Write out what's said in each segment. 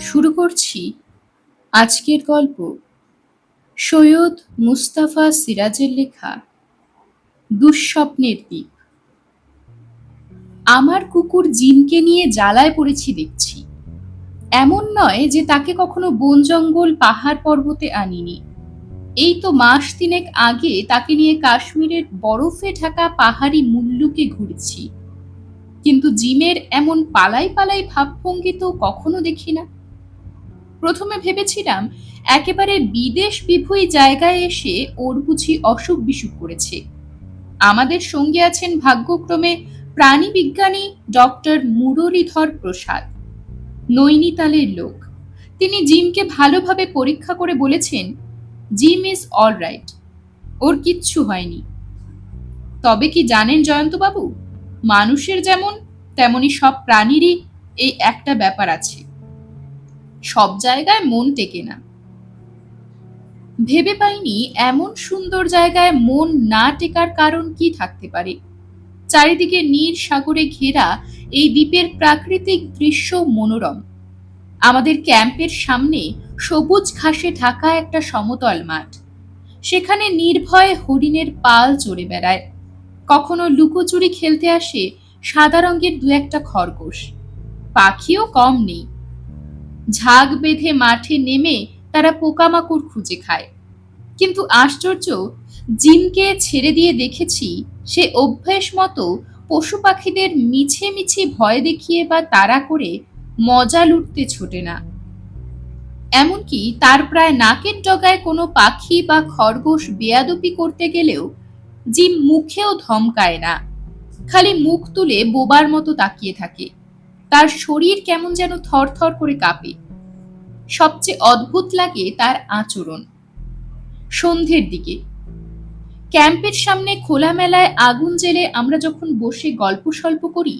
শুরু করছি আজকের গল্প। সৈয়দ মুস্তাফা সিরাজের লেখা দুঃস্বপ্নের দ্বীপ। আমার কুকুর জিনকে নিয়ে জ্বালায় পড়েছি দেখছি। এমন নয় যে তাকে কখনো বন জঙ্গল পাহাড় পর্বতে আনিনি। এই তো মাস তিনেক আগে তাকে নিয়ে কাশ্মীরের বরফে ঢাকা পাহাড়ি মুল্লুকে ঘুরছি, কিন্তু জিমের এমন পালাই পালাই ভাবভঙ্গি তো কখনো দেখি না। প্রথমে ভেবেছিলাম একেবারে বিদেশ বিভূই জায়গায় এসে ওর বুঝি অসুখ বিসুখ করেছে। আমাদের সঙ্গে আছেন ভাগ্যক্রমে প্রাণী বিজ্ঞানী ডক্টর মুরলীধর প্রসাদ, নৈনিতালের লোক। তিনি জিমকে ভালোভাবে পরীক্ষা করে বলেছেন, জিম ইজ অল রাইট, ওর কিচ্ছু হয়নি। তবে কি জানেন জয়ন্তবাবু, মানুষের যেমন তেমনি সব প্রাণীরই এই একটা ব্যাপার আছে, সব জায়গায় মন টেকে না। ভেবে পাইনি এমন সুন্দর জায়গায় মন না টেকার কারণ কি থাকতে পারে। চারিদিকে নীল সাগরে ঘেরা এই দ্বীপের প্রাকৃতিক দৃশ্য মনোরম। আমাদের ক্যাম্পের সামনে সবুজ ঘাসে ঢাকা একটা সমতল মাঠ। সেখানে নির্ভয়ে হরিণের পাল চড়ে বেড়ায়। কখনো লুকোচুরি খেলতে আসে সাদা রঙের দু একটা খরগোশ। পাখিও কম নেই। ঝাঁক বেঁধে মাঠে নেমে তারা পোকামাকড় খুঁজে খায়। কিন্তু আশ্চর্য, জিমকে ছেড়ে দিয়ে দেখেছি সে অভ্যেস মতো পশু পাখিদের মিছে মিছে ভয় দেখিয়ে বা তাড়া করে মজা লুটতে ছোটে না। এমনকি তার প্রায় নাকের ডগায় কোনো পাখি বা খরগোশ বেয়াদপি করতে গেলেও জিম মুখেও ধমকায় না, খালি মুখ তুলে বোবার মতো তাকিয়ে থাকে। তার শরীর কেমন যেন থরথর করে কাঁপে। সবচেয়ে অদ্ভুত লাগে তার আচরণ। সন্ধ্যের দিকে ক্যাম্পের সামনে খোলামেলায় আগুন জ্বেলে আমরা যখন বসে গল্প সল্প করি,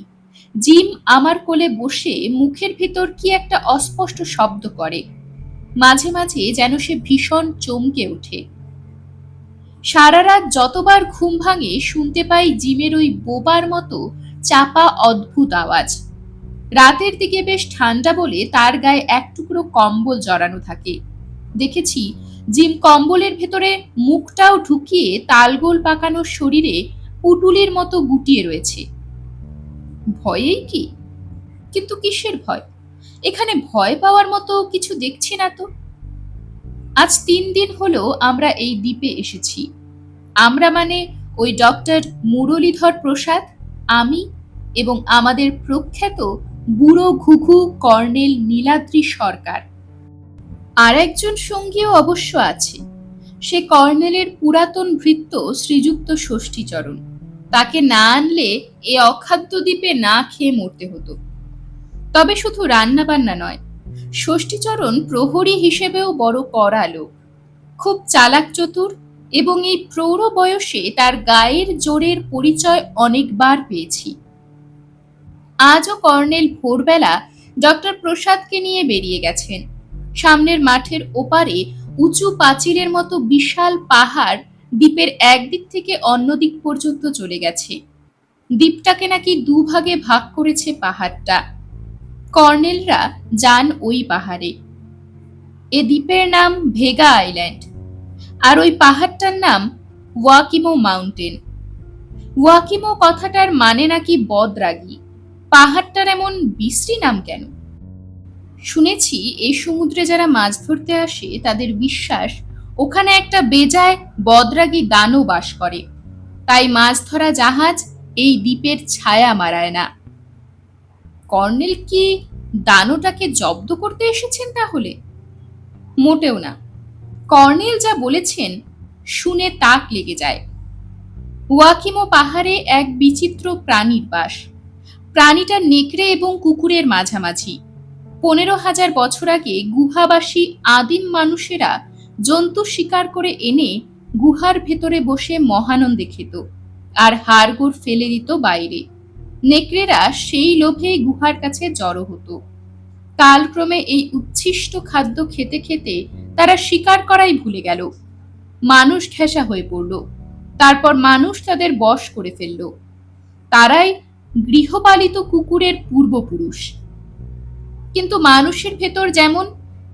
জিম আমার কোলে বসে মুখের ভিতর কি একটা অস্পষ্ট শব্দ করে। মাঝে মাঝে যেন সে ভীষণ চমকে ওঠে। সারা রাত যতবার ঘুম ভাঙে শুনতে পাই জিমের ওই বোবার মতো চাপা অদ্ভুত আওয়াজ। রাতের দিকে বেশ ঠান্ডা বলে তার গায়ে এক টুকরো কম্বল জড়ানো থাকে। দেখেছি জিম কম্বলের ভেতরে মুখটাও ঢুকিয়ে তালগোল পাকানো শরীরে পুটুলির মতো গুটিয়ে রয়েছে। ভয়েই কি? কিন্তু কিসের ভয়? এখানে ভয় পাওয়ার মতো কিছু দেখছি না তো। আজ ৩ দিন হলো আমরা এই দ্বীপে এসেছি। আমরা মানে ওই ডক্টর মুরলীধর প্রসাদ, আমি এবং আমাদের প্রখ্যাত বুড়ো ঘুঘু কর্নেল নীলাদ্রি সরকার। আর একজন সঙ্গীও অবশ্য আছে। সে কর্নেলের পুরাতন ভৃত্য শ্রীযুক্ত ষষ্ঠীচরণ। তাকে না আনলে এ অখাদ্য দ্বীপে না খেয়ে মরতে হতো। তবে শুধু রান্না বান্না নয়, ষষ্ঠীচরণ প্রহরী হিসেবেও বড় কড়া লোক, খুব চালাক চতুর, এবং এই প্রৌঢ় বয়সে তার গায়ের জোরের পরিচয় অনেকবার পেয়েছি। আজও কর্নেল ভোরবেলা ডক্টর প্রসাদকে নিয়ে বেরিয়ে গেছেন। সামনের মাঠের ওপারে উঁচু পাঁচিলের মতো বিশাল পাহাড় দ্বীপের একদিক থেকে অন্য দিক পর্যন্ত চলে গেছে। দ্বীপটাকে নাকি দুভাগে ভাগ করেছে পাহাড়টা। কর্নেলরা যান ওই পাহাড়ে। এ দ্বীপের নাম ভেগা আইল্যান্ড, আর ওই পাহাড়টার নাম ওয়াকিমো মাউন্টেন। ওয়াকিমো কথাটার মানে নাকি বদরাগী। পাহাড়টার এমন বিশ্রী নাম কেন? শুনেছি এই সমুদ্রে যারা মাছ ধরতে আসে তাদের বিশ্বাস ওখানে একটা বেজায় বদরাগী দানও বাস করে, তাই মাছ ধরা জাহাজ এই দ্বীপের ছায়া মারায় না। কর্নেল কি দানওটাকে জব্দ করতে এসেছেন তাহলে? মোটেও না। কর্নেল যা বলেছেন শুনে তাক লেগে যায়। ওয়াকিমো পাহাড়ে এক বিচিত্র প্রাণীর বাস। প্রাণীটা নেকড়ে এবং কুকুরের মাঝামাঝি। ১৫,০০০ বছর আগে গুহাবাসী আদিম মানুষেরা জন্তু শিকার করে এনে গুহার ভেতরে বসে মহানন্দে খেত আর হাড়গোড় ফেলে দিত বাইরে। নেকড়েরা সেই লোভেই গুহার কাছে জড়ো হতো। কালক্রমে এই উচ্ছিষ্ট খাদ্য খেতে খেতে তারা শিকার করাই ভুলে গেল। মানুষ ঠেসা হয়ে পড়ল। তারপর মানুষ তাদের বশ করে ফেলল। তারাই গৃহপালিত কুকুরের পূর্বপুরুষ। কিন্তু মানুষের ভেতর যেমন,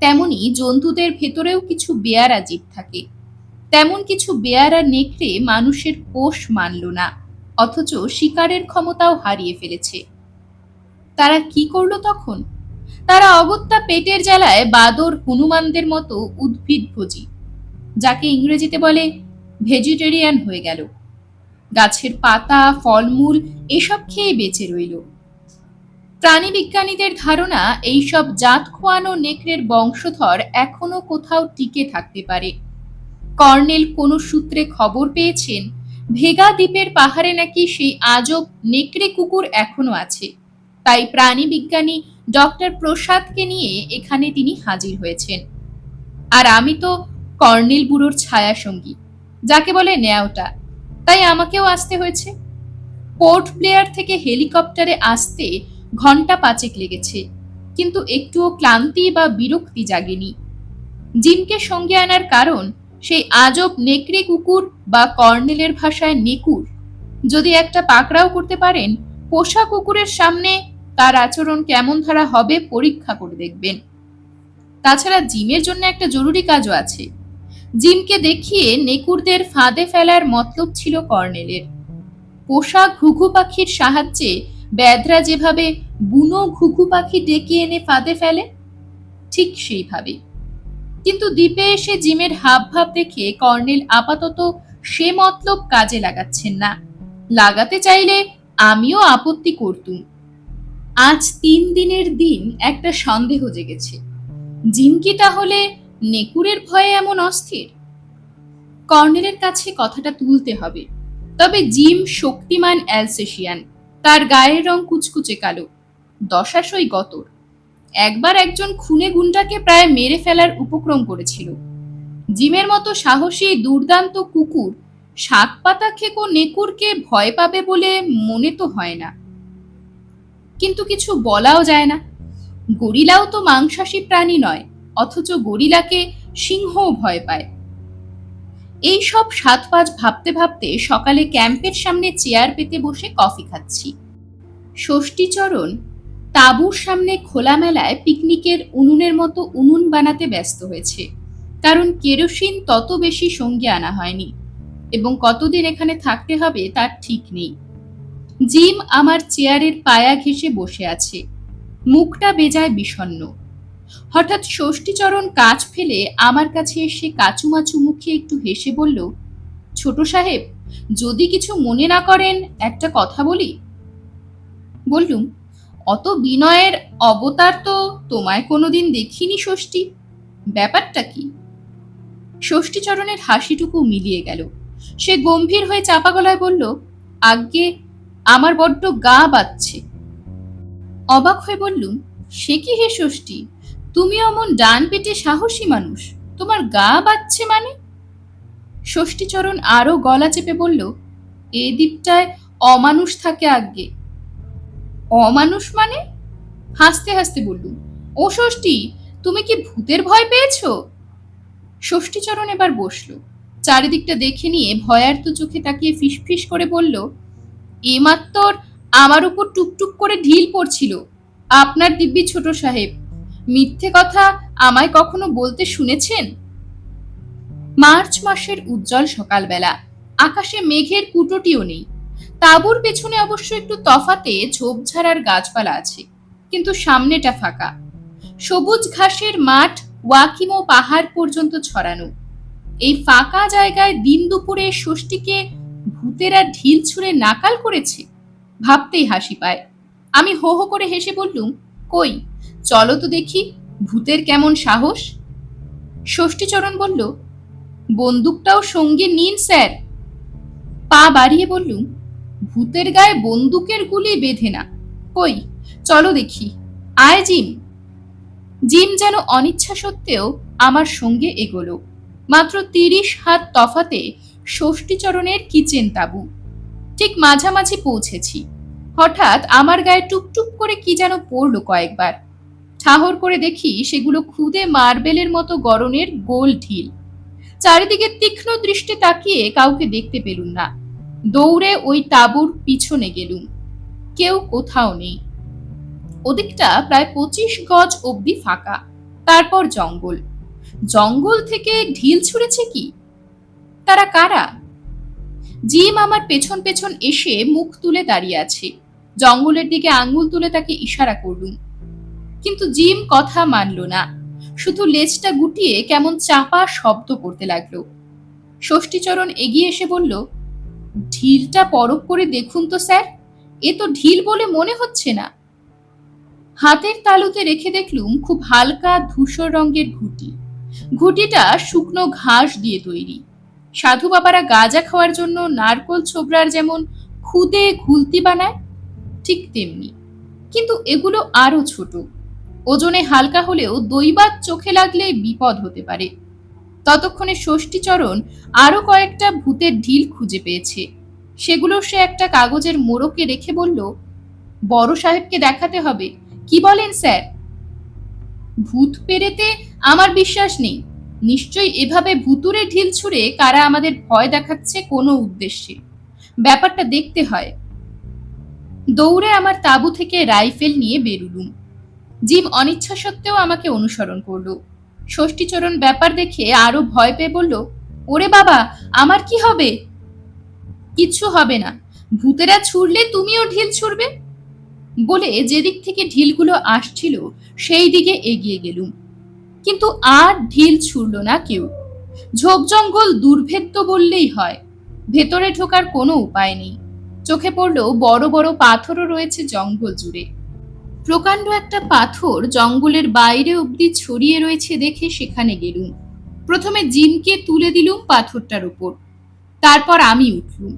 তেমনি জন্তুদের ভেতরেও কিছু বেয়ারা জীব থাকে। তেমন কিছু বেয়ারা নেকড়ে মানুষের পোষ মানল না, অথচ শিকারের ক্ষমতাও হারিয়ে ফেলেছে। তারা কি করলো তখন? তারা অগত্যা পেটের জ্বালায় বাদর হনুমানদের মতো উদ্ভিদভোজী, যাকে ইংরেজিতে বলে ভেজিটেরিয়ান, হয়ে গেল। গাছের পাতা, ফলমূল এসব খেয়ে বেঁচে রইল। প্রাণীবিজ্ঞানীদের ধারণা এইসব জাত খোয়ানো নেকড়ের বংশধর এখনো কোথাও টিকে থাকতে পারে। কর্নেল কোনো সূত্রে খবর পেয়েছেন ভেগা দ্বীপের পাহাড়ে নাকি সেই আজব নেকড়ে কুকুর এখনো আছে। তাই প্রাণীবিজ্ঞানী ডক্টর প্রসাদকে নিয়ে এখানে তিনি হাজির হয়েছেন। আর আমি তো কর্নেল বুড়োর ছায়া সঙ্গী, যাকে বলে ন্যাওটা, তাই আমাকেও আসতে হয়েছে। পোর্ট ব্লেয়ার থেকে হেলিকপ্টারে আসতে ঘন্টা 5 লেগেছে, কিন্তু একটুও ক্লান্তি বা বিরক্তি জাগেনি। জিমকে সঙ্গে আনার কারণ সেই আজব নেকড়ে কুকুর, বা কর্নেলের ভাষায় নেকুর, যদি একটা পাকড়াও করতে পারেন, পোষা কুকুরের সামনে তার আচরণ কেমন ধারা হবে পরীক্ষা করে দেখবেন। তাছাড়া জিমের জন্য একটা জরুরি কাজও আছে। জিমকে দেখিয়ে নেকুরদের ফাঁদে ফেলার মতলব ছিল কর্নেলের। পোষা ঘুঘু পাখির সাহায্যে ব্যাধরা যেভাবে বুনো ঘুঘু পাখি ডেকে এনে ফাঁদে ফেলে, ঠিক সেইভাবে। কিন্তু দ্বীপে এসে জিমের হাবভাব দেখে কর্নেল আপাতত সে মতলব কাজে লাগাচ্ছেন না। লাগাতে চাইলে আমিও আপত্তি করতুম। আজ 3 দিনের দিন একটা সন্দেহ জেগেছে, জিম কি তাহলে নেকুরের ভয়ে এমন অস্থির? কর্নেলের কাছে কথাটা তুলতে হবে। তবে জিম শক্তিমান অ্যালসেশিয়ান, তার গায়ের রং কুচকুচে কালো, দশাসই গতর। একবার একজন খুনে গুন্ডাকে প্রায় মেরে ফেলার উপক্রম করেছিল। জিমের মতো সাহসী দুর্দান্ত কুকুর শাক পাতা খেকো নেকুরকে ভয় পাবে বলে মনে তো হয় না। কিন্তু কিছু বলাও যায় না। গরিলাও তো মাংসাশী প্রাণী নয়, অথচ গরিলাকে সিংহও ভয় পায়। এই সব সাত পাঁচ ভাবতে ভাবতে সকালে ক্যাম্পের সামনে চেয়ার পেতে বসে কফি খাচ্ছি। ষষ্ঠীচরণ তাঁবুর সামনে খোলামেলায় পিকনিকের উনুনের মতো উনুন বানাতে ব্যস্ত হয়েছে, কারণ কেরোসিন তত বেশি সঙ্গে আনা হয়নি, এবং কতদিন এখানে থাকতে হবে তার ঠিক নেই। জিম আমার চেয়ারের পায়া ঘেঁষে বসে আছে, মুখটা বেজায় বিষণ্ণ। হঠাৎ ষষ্ঠীচরণ কাজ ফেলে আমার কাছে এসে কাচুমাচু মুখে একটু হেসে বলল, ছোট সাহেব, যদি কিছু মনে না করেন একটা কথা বলি। বললুম, অত বিনয়ের অবতার তো তোমায় কোনোদিন দেখিনি ষষ্ঠী, ব্যাপারটা কি? ষষ্ঠীচরণের হাসিটুকু মিলিয়ে গেল। সে গম্ভীর হয়ে চাপা গলায় বলল, আজ্ঞে, আমার বড্ড গা বাজছে। অবাক হয়ে বললুম, সে কি হে ষষ্ঠী, তুমি অমন ডান পেটে সাহসী মানুষ, তোমার গা বাজছে মানে? ষষ্ঠীচরণ আরো গলা চেপে বলল, এ দ্বীপটায় অমানুষ থাকে আজ্ঞে। অমানুষ মানে? হাসতে হাসতে বললুম, ও ষষ্ঠী, তুমি কি ভূতের ভয় পেয়েছো? ষষ্ঠীচরণ এবার বসল, চারিদিকটা দেখে নিয়ে ভয়ার্ত চোখে তাকিয়ে ফিসফিস করে বলল, এমাত্র আমার উপর টুকটুক করে ঢিল পড়ছিল আপনার দিব্যি ছোট সাহেব। মিথ্যে কথা আমায় কখনো বলতে শুনেছেন? মার্চ মাসের উজ্জ্বল সকালবেলা, আকাশে মেঘের কুটোটিও নেই। তাঁবুর পেছনে অবশ্য একটু তফাতে ঝোপঝাড়ার গাছপালা আছে, কিন্তু সামনেটা ফাঁকা। সবুজ ঘাসের মাঠ ওয়াকিমো পাহাড় পর্যন্ত ছড়ানো। এই ফাঁকা জায়গায় দিন দুপুরে ষষ্ঠীকে ভূতেরা ঢিল ছুঁড়ে নাকাল করেছে, ভাবতেই হাসি পায়। আমি হো হো করে হেসে বললুম, কই, চলো তো দেখি ভূতের কেমন সাহস। ষষ্ঠীচরণ বলল, বন্দুকটাও সঙ্গে নিন স্যার। পা বাড়িয়ে বললুম, ভূতের গায়ে বন্দুকের গুলি বেঁধে না, কই চলো দেখি, আয় জিম। জিম যেন অনিচ্ছা সত্ত্বেও আমার সঙ্গে এগোলো। মাত্র 30 হাত তফাতে ষষ্ঠীচরণের কিচেন তাঁবু। ঠিক মাঝামাঝি পৌঁছেছি। হঠাৎ আমার গায়ে টুকটুক করে কি যেন পড়লো কয়েকবার। ঠাহর করে দেখি সেগুলো খুদে মার্বেলের মতো গড়নের গোল ঢিল। চারিদিকে তীক্ষ্ণ দৃষ্টি তাকিয়ে কাউকে দেখতে পেলুম না। দৌড়ে ওই তাঁবুর পিছনে গেলুম। কেউ কোথাও নেই। ওদিকটা প্রায় 25 গজ অব্দি ফাঁকা, তারপর জঙ্গল। জঙ্গল থেকে ঢিল ছুঁড়েছে কি? তারা কারা? জিম আমার পেছন পেছন এসে মুখ তুলে দাঁড়িয়ে আছে। জঙ্গলের দিকে আঙ্গুল তুলে তাকে ইশারা করলুম, কিন্তু জিম কথা মানল না, শুধু লেজটা গুটিয়ে কেমন চাপা শব্দ করতে লাগলো। ষষ্ঠীচরণ এগিয়ে এসে বলল, ঢিলটা পরখ করে দেখুন তো স্যার, এ তো ঢিল বলে মনে হচ্ছে না। হাতের তালুতে রেখে দেখলুম খুব হালকা ধূসর রঙের ঘুঁটি। ঘুঁটিটা শুকনো ঘাস দিয়ে তৈরি। সাধু বাবারা গাঁজা খাওয়ার জন্য নারকোল ছোবড়ার যেমন খুদে ঘুলতি বানায়, ঠিক তেমনি, কিন্তু এগুলো আরো ছোট। ওজনে হালকা হলেও দৈবাত চোখে লাগলে বিপদ হতে পারে। ততক্ষণে ষষ্ঠীচরণ আরো কয়েকটা ভূতের ঢিল খুঁজে পেয়েছে। সেগুলো সে একটা কাগজের মোড়কে রেখে বলল, বড় সাহেবকে দেখাতে হবে। কি বলেন স্যার? ভূত পেরেতে আমার বিশ্বাস নেই। নিশ্চয়ই এভাবে ভুতুরে ঢিল ছুঁড়ে কারা আমাদের ভয় দেখাচ্ছে কোনো উদ্দেশ্যে। ব্যাপারটা দেখতে হয়। দৌড়ে আমার তাঁবু থেকে রাইফেল নিয়ে বেরুলুম। জিম অনিচ্ছা সত্ত্বেও আমাকে অনুসরণ করলো। ষষ্ঠীচরণ ব্যাপার দেখে আরো ভয় পেয়ে বলল, ওরে বাবা, আমার কি হবে? কিচ্ছু হবে না, ভূতেরা ছুড়লে তুমিও ঢিল ছুড়বে। বলে যেদিক থেকে ঢিলগুলো আসছিল সেই দিকে এগিয়ে গেলুম, কিন্তু আর ঢিল ছুড়ল না কেউ। ঝোপ জঙ্গল দুর্ভেদ্য বললেই হয়, ভেতরে ঢোকার কোনো উপায় নেই। চোখে পড়ল বড় বড় পাথরও রয়েছে জঙ্গল জুড়ে। প্রকাণ্ড একটা পাথর জঙ্গলের বাইরে অব্দি ছড়িয়ে রয়েছে দেখে সেখানে গেলুম। প্রথমে জিমকে তুলে দিলুম পাথরটার উপর, তারপর আমি উঠলুম।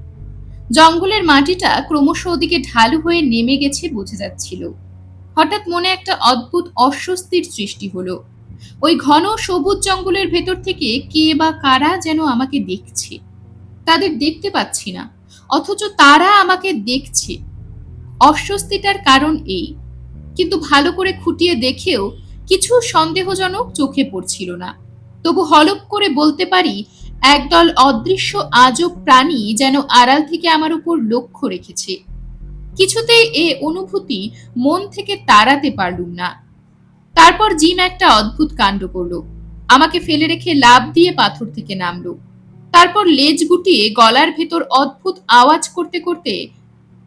জঙ্গলের মাটিটা ক্রমশ ওদিকে ঢালু হয়ে নেমে গেছে বোঝা যাচ্ছিল। হঠাৎ মনে একটা অদ্ভুত অস্বস্তির সৃষ্টি হলো। ওই ঘন সবুজ জঙ্গলের ভেতর থেকে কে বা কারা যেন আমাকে দেখছে। তাদের দেখতে পাচ্ছি না, অথচ তারা আমাকে দেখছে। অস্বস্তিটার কারণ এই, কিন্তু ভালো করে খুঁটিয়ে দেখেও কিছু সন্দেহজনক চোখে পড়ছিল না। তবু হলপ করে বলতে পারি, একদল অদৃশ্য আজব প্রাণী যেন আড়াল থেকে আমার উপর লক্ষ্য রেখেছে। কিছুতেই এ অনুভূতি মন থেকে তাড়াতে পারলুম না। তারপর জিম একটা অদ্ভুত কাণ্ড করলো। আমাকে ফেলে রেখে লাফ দিয়ে পাথর থেকে নামলো। তারপর লেজ গুটিয়ে গলার ভেতর অদ্ভুত আওয়াজ করতে করতে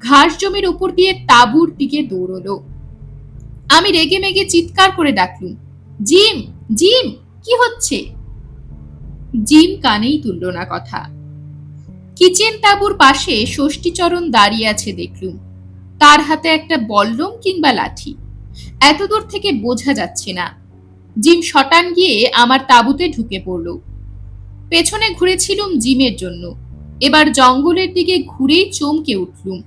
ঘাস জমির উপর দিয়ে তাঁবুর দিকে দৌড়লো। আমি রেগে মেগে চিৎকার করে ডাকলুম, জিম, জিম, কি হচ্ছে? জিম কানেই তুলল না কথা। কিচেন তাঁবুর পাশে ষষ্ঠীচরণ দাঁড়িয়ে আছে দেখলুম। তার হাতে একটা বল্লম কিংবা লাঠি, এত দূর থেকে বোঝা যাচ্ছে না। জিম শটান গিয়ে আমার তাঁবুতে ঢুকে পড়ল। পেছনে ঘুরেছিলুম জিমের জন্য। এবার জঙ্গলের দিকে ঘুরেই চমকে উঠলুম।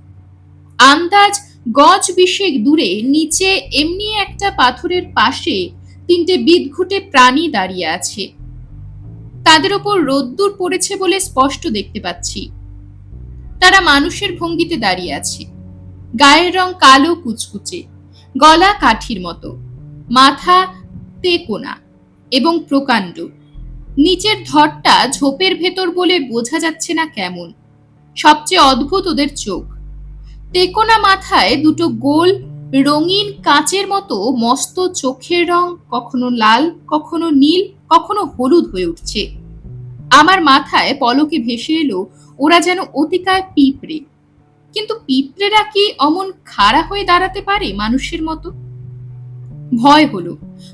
আন্দাজ গজ 20 দূরে নিচে এমনি একটা পাথরের পাশে 3টে বিদঘুটে প্রাণী দাঁড়িয়ে আছে। তাদের ওপর রোদ্দুর পড়েছে বলে স্পষ্ট দেখতে পাচ্ছি। তারা মানুষের ভঙ্গিতে দাঁড়িয়ে আছে। গায়ের রং কালো কুচকুচে, গলা কাঠির মতো, মাথা তেকোনা এবং প্রকাণ্ড। নিচের ধরটা ঝোপের ভেতর বলে বোঝা যাচ্ছে না কেমন। সবচেয়ে অদ্ভুত ওদের চোখ। তেকোনা মাথায় দুটো গোল রঙিন কাঁচের মতো মস্ত চোখের রং কখনো লাল, কখনো নীল, কখনো হলুদ হয়ে উঠছে। আমার মাথায় পলকে ভেসে এলো ওরা যেন অতিকায় পিঁপড়ে। কিন্তু পিঁপড়েরা কি অমন খাড়া হয়ে দাঁড়াতে পারে মানুষের মতো? ভয় হলো,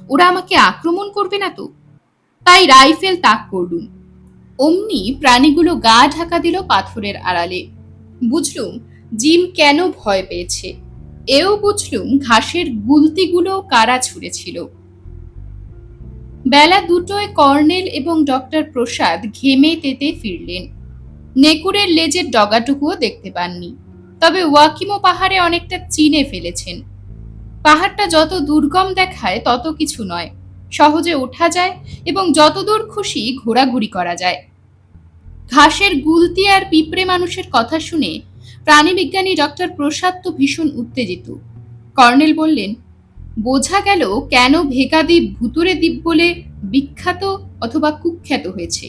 ওরা আমাকে আক্রমণ করবে না তো? তাই রাইফেল তাক করলুম। অমনি প্রাণীগুলো গা ঢাকা দিল পাথরের আড়ালে। বুঝলুম জিম কেন ভয় পেয়েছে। এও বুঝলুম ঘাসের গুলতিগুলো কারা ছুঁড়েছিল। বেলা 2টোয় কর্নেল এবং ডক্টর প্রসাদ ঘেমে তেতে ফিরলেন। নেকুরের লেজের ডগাটুকুও দেখতে পাননি, তবে ওয়াকিমো পাহাড়ে অনেকটা চিনে ফেলেছেন। পাহাড়টা যত দুর্গম দেখায় তত কিছু নয়, সহজে ওঠা যায় এবং যতদূর খুশি ঘোরাঘুরি করা যায়। ঘাসের গুলতি আর পিঁপড়ে মানুষের কথা শুনে প্রাণীবিজ্ঞানী ডক্টর প্রসাদ তো ভীষণ উত্তেজিত। কর্নেল বললেন, বোঝা গেল কেন ভেগা দ্বীপ ভুতুরে দ্বীপ বলে বিখ্যাত অথবা কুখ্যাত হয়েছে।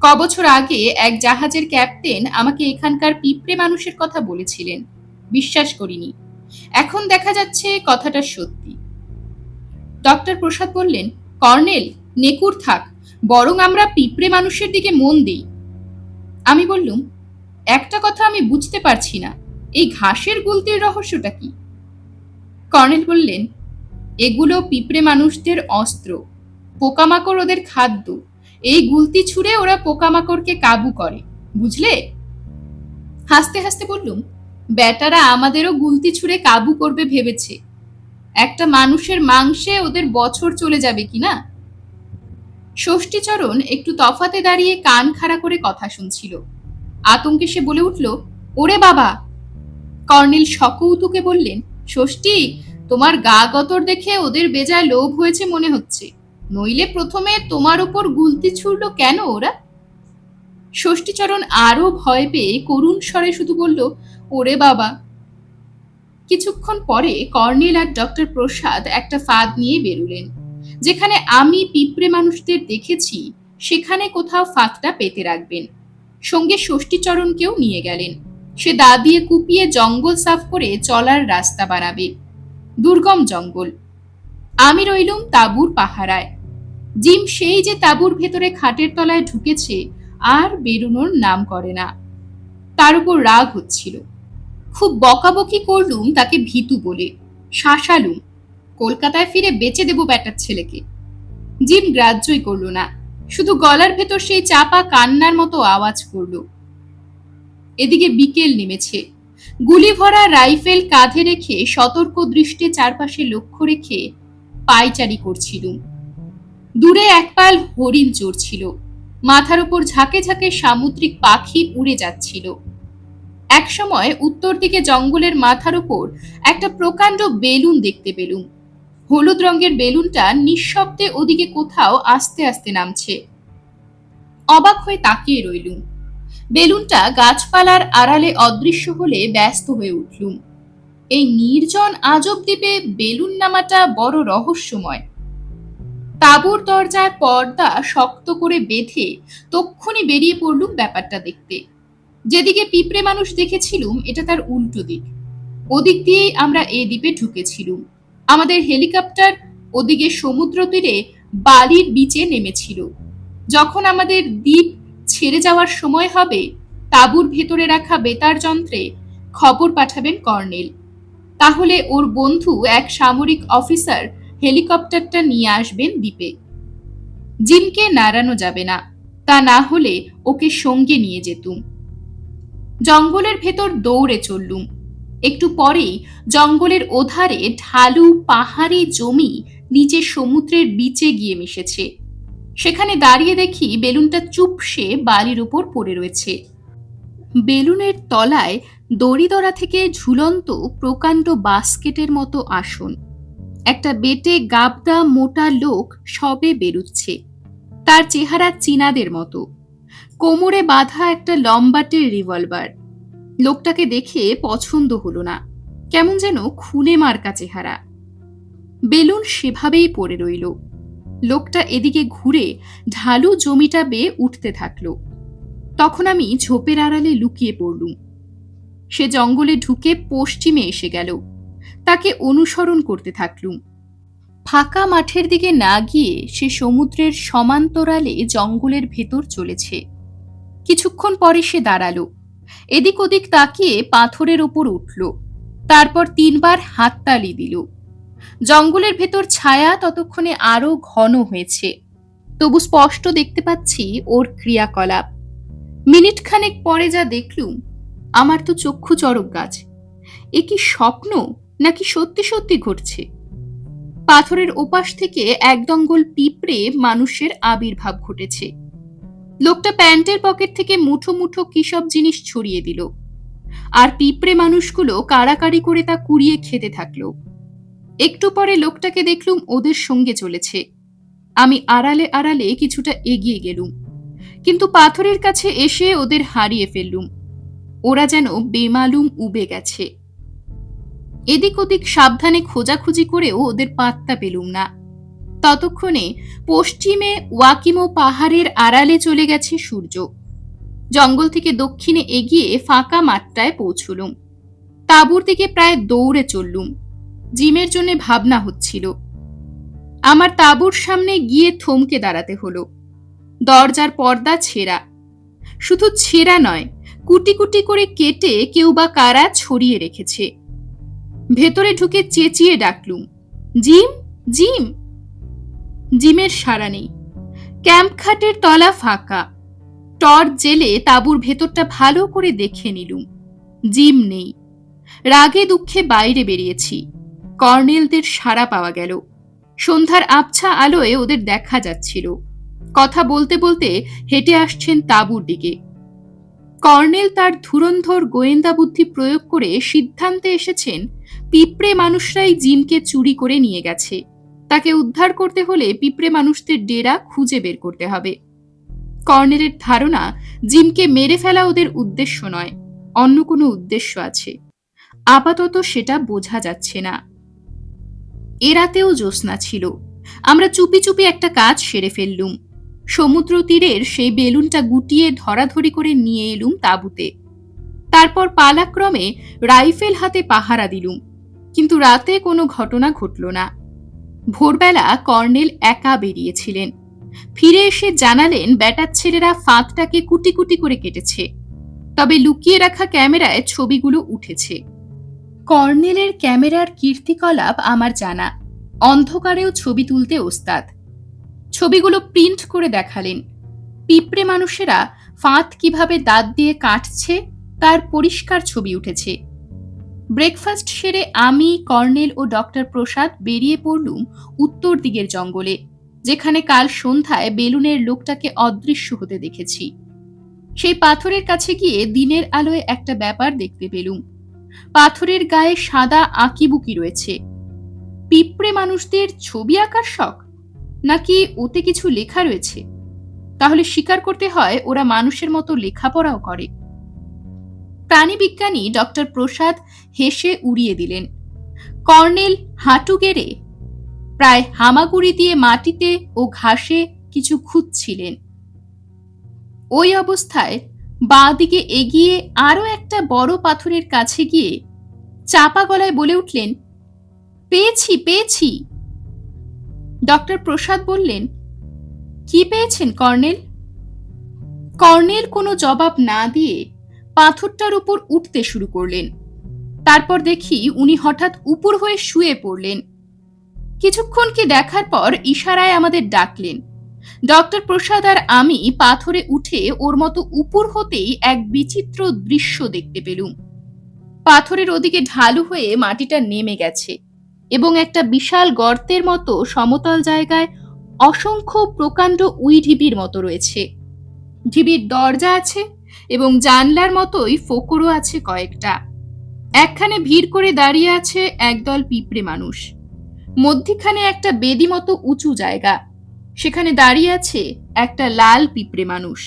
কবছর আগে এক জাহাজের ক্যাপ্টেন আমাকে এখানকার পিঁপড়ে মানুষের কথা বলেছিলেন। বিশ্বাস করিনি। এখন দেখা যাচ্ছে কথাটা সত্যি। ডক্টর প্রসাদ বললেন, কর্নেল, নেকুর থাক, বরং আমরা পিঁপড়ে মানুষের দিকে মন দিই। আমি বললুম, একটা কথা আমি বুঝতে পারছি না, এই ঘাসের গুলতির রহস্যটা কি? কর্নেল বললেন, এগুলো পিঁপড়ে মানুষদের অস্ত্র, পোকামাকড় ওদের খাদ্য। এই গুলতি ছুঁড়ে ওরা পোকামাকড়কে কাবু করে, বুঝলে? হাসতে হাসতে বললুম, বেটারা আমাদেরও গুলতি ছুঁড়ে কাবু করবে ভেবেছে। একটা মানুষের মাংসে ওদের বছর চলে যাবে কিনা। ষষ্ঠীচরণ একটু তফাতে দাঁড়িয়ে কান খাড়া করে কথা শুনছিল। আতঙ্কে সে বলে উঠল, ওরে বাবা! কর্নেল সকৌতুকে বললেন, ষষ্ঠী, তোমার গা গতর দেখে ওদের বেজায় লোভ হয়েছে মনে হচ্ছে, নইলে প্রথমে তোমার উপর গুলতি ছুড়ল কেন ওরা? ষষ্ঠীচরণ আরো ভয় পেয়ে করুণ স্বরে শুধু বলল, ওরে বাবা। কিছুক্ষণ পরে কর্নেল আর ডক্টর প্রসাদ একটা ফাঁদ নিয়ে বেরুলেন। যেখানে আমি পিঁপড়ে মানুষদের দেখেছি সেখানে কোথাও ফাঁদটা পেতে রাখবেন। সঙ্গে ষষ্ঠীচরণকেও নিয়ে গেলেন। সে দা দিয়ে কুপিয়ে জঙ্গল সাফ করে চলার রাস্তা বানাবে। দুর্গম জঙ্গল। আমি রইলুম তাঁবুর পাহারায়। জিম সেই যে তাঁবুর ভেতরে খাটের তলায় ঢুকেছে আর বেরুনোর নাম করে না। তার উপর রাগ হচ্ছিল। খুব বকাবকি করলুম তাকে ভীতু বলে, শাসালুম, কলকাতায় ফিরে বেচে দেব ব্যাটার ছেলেকে। জিম গ্রাহ্যই করল না, শুধু গলার ভেতর সেই চাপা কান্নার মতো আওয়াজ করল। এদিকে বিকেল নেমেছে। গুলি ভরা রাইফেল কাঁধে রেখে সতর্ক দৃষ্টে চারপাশে লক্ষ্য রেখে পায়চারি করছিলুম। দূরে একপাল হরিণ চড়ছিল। মাথার উপর ঝাঁকে ঝাঁকে সামুদ্রিক পাখি উড়ে যাচ্ছিল। একসময় উত্তর দিকে জঙ্গলের মাথার উপর একটা প্রকাণ্ড বেলুন দেখতে পেলুম। হলুদ রঙের বেলুনটা নিঃশব্দে ওদিকে কোথাও আস্তে আস্তে নামছে। অবাক হয়ে তাকিয়ে রইলুম। বেলুনটা গাছপালার আড়ালে অদৃশ্য হলে ব্যস্ত হয়ে উঠলুম। এই নির্জন আজব দ্বীপে বেলুন নামাটা বড় রহস্যময়। তাঁবুর দরজায় পর্দা শক্ত করে বেঁধে তক্ষুনি বেরিয়ে পড়লুম ব্যাপারটা দেখতে। যেদিকে পিঁপড়ে মানুষ দেখেছিলুম এটা তার উল্টো দিক। ওদিক দিয়েই আমরা এই দ্বীপে ঢুকেছিলুম। আমাদের হেলিকপ্টার ওদিকে সমুদ্র তীরে বালির বিচে নেমেছিল। যখন আমাদের দ্বীপ ছেড়ে যাওয়ার সময় হবে, তাঁবুর ভেতরে রাখা বেতার যন্ত্রে খবর পাঠাবেন কর্নেল। তাহলে ওর বন্ধু এক সামরিক অফিসার হেলিকপ্টারটা নিয়ে আসবেন দ্বীপে। জিমকে নাড়ানো যাবে না, তা না হলে ওকে সঙ্গে নিয়ে যেতুম। জঙ্গলের ভেতর দৌড়ে চললুম। একটু পরেই জঙ্গলের ওধারে ঢালু পাহাড়ি জমি নিচে সমুদ্রের বিচে গিয়ে মিশেছে। সেখানে দাঁড়িয়ে দেখি বেলুনটা চুপসে বালির উপর পড়ে রয়েছে। বেলুনের তলায় দড়িদড়া থেকে ঝুলন্ত প্রকাণ্ড বাস্কেটের মতো আসন। একটা বেটে গাবদা মোটা লোক সবে বেরুচ্ছে। তার চেহারা চীনাদের মতো। কোমরে বাঁধা একটা লম্বাটে রিভলভার। লোকটাকে দেখে পছন্দ হলো না, কেমন যেন খুনে মার্কা চেহারা। বেলুন সেভাবেই পড়ে রইল। লোকটা এদিকে ঘুরে ঢালু জমিটা বেয়ে উঠতে থাকলো। তখন আমি ঝোপের আড়ালে লুকিয়ে পড়লুম। সে জঙ্গলে ঢুকে পশ্চিমে এসে গেল। তাকে অনুসরণ করতে থাকলুম। ফাঁকা মাঠের দিকে না গিয়ে সে সমুদ্রের সমান্তরালে জঙ্গলের ভেতর চলেছে। কিছুক্ষণ পরে সে দাঁড়ালো। এদিক ওদিক তাকিয়ে পাথরের ওপর উঠল। তারপর 3 বার হাততালি দিল। জঙ্গলের ভেতর ছায়া ততক্ষণে আরো ঘন হয়েছে। তবু স্পষ্ট দেখতে পাচ্ছি ওর ক্রিয়াকলাপ। মিনিট খানেক পরে যা দেখলুম, আমার তো চক্ষু চড়ক গাছ। এ কি স্বপ্ন নাকি সত্যি সত্যি ঘটছে? পাথরের ওপাশ থেকে এক দঙ্গল পিঁপড়ে মানুষের আবির্ভাব ঘটেছে। লোকটা প্যান্টের পকেট থেকে মুঠো মুঠো কি সব জিনিস ছড়িয়ে দিল, আর পিঁপড়ে মানুষগুলো কাড়াকাড়ি করে তা কুড়িয়ে খেতে থাকলো। একটু পরে লোকটাকে দেখলুম ওদের সঙ্গে চলেছে। আমি আড়ালে আড়ালে কিছুটা এগিয়ে গেলুম, কিন্তু পাথরের কাছে এসে ওদের হারিয়ে ফেললুম। ওরা যেন বেমালুম উবে গেছে। এদিক ওদিক সাবধানে খোঁজাখুঁজি করেও ওদের পাত্তা পেলুম না। ততক্ষণে পশ্চিমে ওয়াকিমো পাহাড়ের আড়ালে চলে গেছে সূর্য। জঙ্গল থেকে দক্ষিণে এগিয়ে ফাঁকা মাঠটায় পৌঁছলুম। তাঁবুর দিকে প্রায় দৌড়ে চললুম। জিমের জন্য ভাবনা হচ্ছিল। আমার তাঁবুর সামনে গিয়ে থমকে দাঁড়াতে হলো। দরজার পর্দা ছেঁড়া। শুধু ছেঁড়া নয়, কুটি কুটি করে কেটে কেউ বা কারা ছড়িয়ে রেখেছে। ভেতরে ঢুকে চেঁচিয়ে ডাকলুম, জিম, জিম। জিমের সাড়া নেই। ক্যাম্প খাটের তলা ফাঁকা। টর্চ জেলে তাঁবুর ভেতরটা ভালো করে দেখে নিলুম। জিম নেই। রাগে দুঃখে বাইরে বেরিয়েছি। কর্নেলদের সাড়া পাওয়া গেল। সন্ধ্যার আবছা আলোয় ওদের দেখা যাচ্ছিল। কথা বলতে বলতে হেঁটে আসছেন তাঁবুর দিকে। কর্নেল তার ধুরন্ধর গোয়েন্দা বুদ্ধি প্রয়োগ করে সিদ্ধান্তে এসেছেন পিঁপড়ে মানুষরাই জিমকে চুরি করে নিয়ে গেছে। তাকে উদ্ধার করতে হলে পিঁপড়ে মানুষদের ডেরা খুঁজে বের করতে হবে। কর্নেলের ধারণা জিমকে মেরে ফেলা ওদের উদ্দেশ্য নয়, অন্য কোনো উদ্দেশ্য আছে। আপাতত সেটা বোঝা যাচ্ছে না। এ রাতেও জ্যোৎস্না ছিল। আমরা চুপি চুপি একটা কাজ সেরে ফেললুম। সমুদ্র তীরের সেই বেলুনটা গুটিয়ে ধরাধরি করে নিয়ে এলুম তাঁবুতে। তারপর পালাক্রমে রাইফেল হাতে পাহারা দিলুম। কিন্তু রাতে কোনো ঘটনা ঘটল না। ভোরবেলা কর্নেল একা বেরিয়েছিলেন। ফিরে এসে জানালেন ব্যাটার ছেলেরা ফাঁদটাকে কুটি কুটি করে কেটেছে, তবে লুকিয়ে রাখা ক্যামেরায় ছবিগুলো উঠেছে। কর্নেলের ক্যামেরার কীর্তিকলাপ আমার জানা। অন্ধকারেও ছবি তুলতে ওস্তাদ। ছবিগুলো প্রিন্ট করে দেখালেন। পিঁপড়ে মানুষেরা ফাঁদ কিভাবে দাঁত দিয়ে কাটছে তার পরিষ্কার ছবি উঠেছে। ব্রেকফাস্ট সেরে আমি, কর্নেল ও ডক্টর প্রসাদ বেরিয়ে পড়লুম উত্তর দিকের জঙ্গলে, যেখানে কাল সন্ধ্যায় বেলুনের লোকটাকে অদৃশ্য হতে দেখেছি। সেই পাথরের কাছে গিয়ে দিনের আলোয় একটা ব্যাপার দেখতে পেলুম। পাথরের গায়ে সাদা আঁকিবুকি রয়েছে। পিঁপড়ে মানুষদের ছবি আঁকার শখ, নাকি ওতে কিছু লেখা রয়েছে? তাহলে স্বীকার করতে হয় ওরা মানুষের মতো লেখাপড়াও করে। প্রাণীবিজ্ঞানী ডক্টর প্রসাদ হেসে উড়িয়ে দিলেন। কর্নেল হাঁটু গেড়ে প্রায় হামাগুড়ি দিয়ে মাটিতে ও ঘাসে কিছু খুঁজছিলেন। ওই অবস্থায় বাঁ দিকে এগিয়ে আরো একটা বড় পাথরের কাছে গিয়ে চাপা গলায় বলে উঠলেন, পেয়েছি, পেয়েছি। ডক্টর প্রসাদ বললেন, কি পেয়েছেন কর্নেল? কর্নেল কোনো জবাব না দিয়ে পাথরটার উপর উঠতে শুরু করলেন। তারপর দেখি উনি হঠাৎ উপর হয়ে শুয়ে পড়লেন। কিছুক্ষণ কি দেখার পর ইশারায় আমাদের ডাকলেন। ডক্টর প্রসাদ আর আমি পাথরে উঠে ওর মতো উপর হতেই এক বিচিত্র দৃশ্য দেখতে পেলুম। পাথরের ওদিকে ঢালু হয়ে মাটিটা নেমে গেছে এবং একটা বিশাল গর্তের মতো সমতল জায়গায় অসংখ্য প্রকাণ্ড উই ঢিবির মতো রয়েছে। ঢিবির দরজা আছে এবং জানলার মতোই ফোকরও আছে কয়েকটা। একখানে ভিড় করে দাঁড়িয়ে আছে একদল পিঁপড়ে মানুষ। মধ্যিখানে একটা বেদি মতো উঁচু জায়গা, সেখানে দাঁড়িয়ে আছে একটা লাল পিঁপড়ে মানুষ।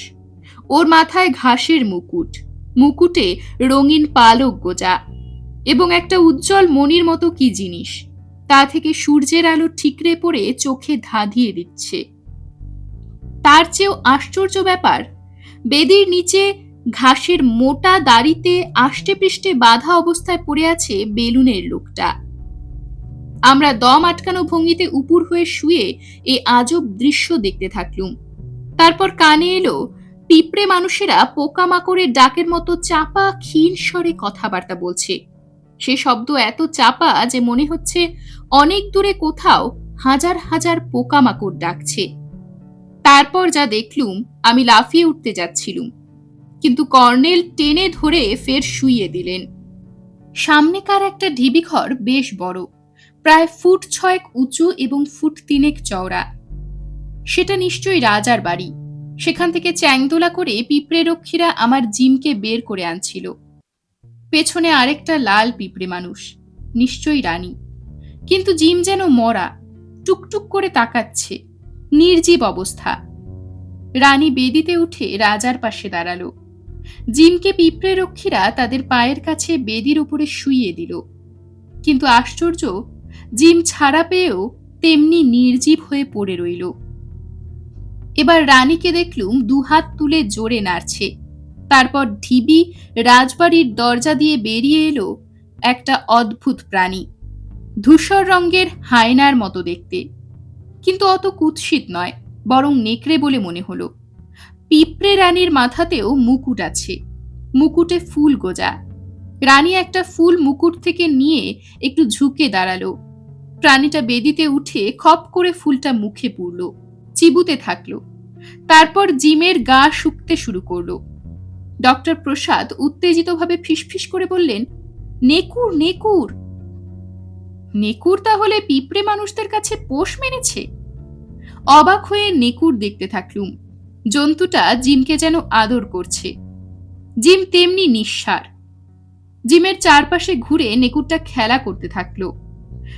ওর মাথায় ঘাসের মুকুট, মুকুটে রঙিন পালক গোজা এবং একটা উজ্জ্বল মণির মতো কি জিনিস, তা থেকে সূর্যের আলো ঠিকরে পড়ে চোখে ধাঁধিয়ে দিচ্ছে। তার চেয়েও আশ্চর্য ব্যাপার, বেদির নিচে ঘাসের মোটা দাড়িতে আষ্টে পৃষ্ঠে বাঁধা অবস্থায় পড়ে আছে বেলুনের লোকটা। আমরা দম আটকানো ভঙ্গিতে উপুর হয়ে শুয়ে এই আজব দৃশ্য দেখতে থাকলুম। তারপর কানে এলো পিঁপড়ে মানুষেরা পোকামাকড়ের ডাকের মতো চাপা ক্ষীণ স্বরে কথাবার্তা বলছে। সে শব্দ এত চাপা যে মনে হচ্ছে অনেক দূরে কোথাও হাজার হাজার পোকামাকড় ডাকছে। তারপর যা দেখলুম, আমি লাফিয়ে উঠতে যাচ্ছিলুম, কিন্তু কর্নেল টেনে ধরে ফের শুইয়ে দিলেন। সামনেকার একটা ঢিবিঘর বেশ বড়, প্রায় ফুট 6 উঁচু এবং ফুট 3 চওড়া। সেটা নিশ্চয়ই রাজার বাড়ি। সেখান থেকে চ্যাংদোলা করে পিঁপড়ে রক্ষীরা আমার জিমকে বের করে আনছিল। পেছনে আরেকটা লাল পিঁপড়ে মানুষ, নিশ্চয়ই রানী। কিন্তু জিম যেন মরা, টুকটুক করে তাকাচ্ছে, নির্জীব অবস্থা। রানী বেদিতে উঠে রাজার পাশে দাঁড়ালো। জিমকে পিঁপড়ে রক্ষীরা তাদের পায়ের কাছে বেদির উপরে শুইয়ে দিল। কিন্তু আশ্চর্য, জিম ছাড়া পেয়েও তেমনি নির্জীব হয়ে পড়ে রইল। এবার রানীকে দেখলুম দুহাত তুলে জোরে নাড়ছে। তারপর ঢিবি রাজবাড়ির দরজা দিয়ে বেরিয়ে এলো একটা অদ্ভুত প্রাণী, ধূসর রঙের হায়নার মতো দেখতে, কিন্তু অত কুৎসিত নয়, বরং নেকড়ে বলে মনে হলো। পিঁপড়ে রানীর মাথাতেও মুকুট আছে, মুকুটে ফুল গোজা। রানী একটা ফুল মুকুট থেকে নিয়ে একটু ঝুঁকে দাঁড়ালো। প্রাণীটা বেদিতে উঠে খপ করে ফুলটা মুখে পুরল, চিবুতে থাকলো। তারপর জিমের গা শুকতে শুরু করলো। ডক্টর প্রসাদ উত্তেজিতভাবে ফিসফিস করে বললেন, নেকুর নেকুর। নেকুর তাহলে পিঁপড়ে মানুষদের কাছে পোষ মেনেছে? অবাক হয়ে নেকুর দেখতে থাকলুম। জন্তুটা জিমকে যেন আদর করছে। জিম তেমনি নিঃসার। জিমের চারপাশে ঘুরে নেকুরটা খেলা করতে থাকলো।